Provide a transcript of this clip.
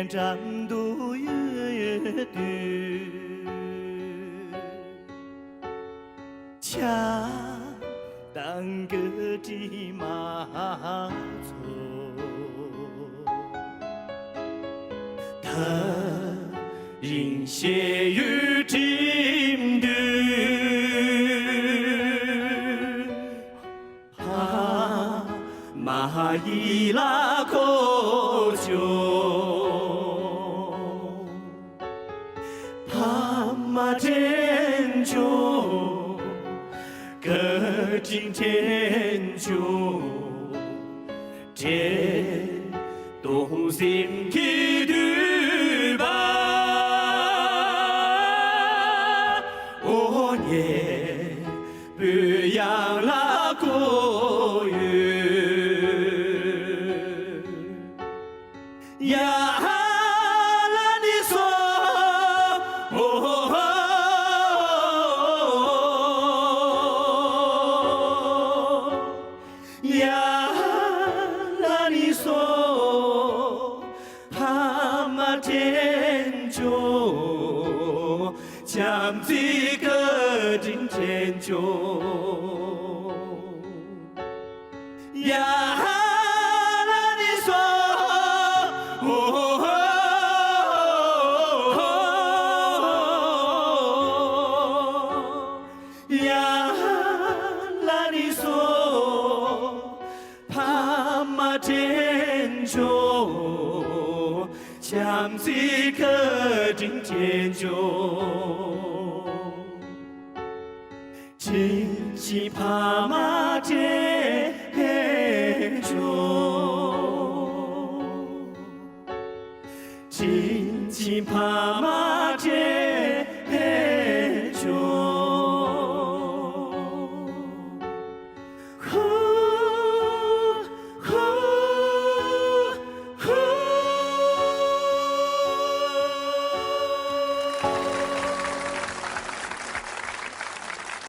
长度越短，恰当个的马槽，他人血雨timดื啊，马伊拉口酒，帕马天酒，个今天酒，天东心去对吧？我也不要拉过月。呀啦你说，哦，呀啦你说，蛤蟆天酒，将这个今天酒，呀。呀啦你说，帕马天酒，将这个今天酒，今夕帕马天酒，今夕帕马。